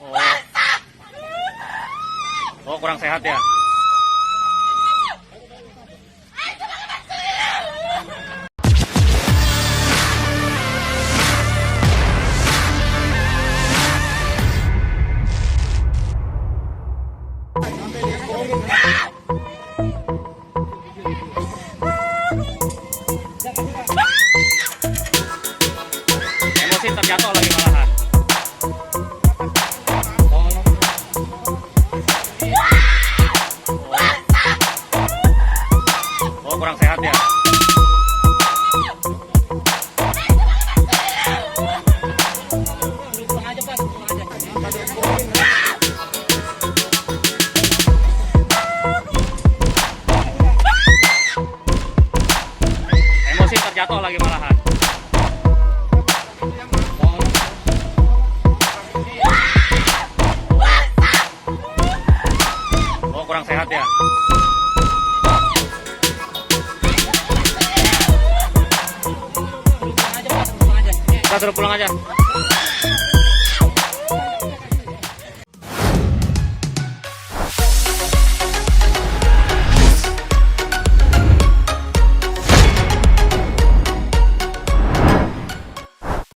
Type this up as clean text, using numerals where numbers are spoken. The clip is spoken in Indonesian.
Oh, kurang sehat ya. Emosi terjatuh lagi malahan. Oh, kurang sehat ya. Emosi terjatuh lagi malahan. Oh, kurang sehat ya. Kita suruh pulang aja.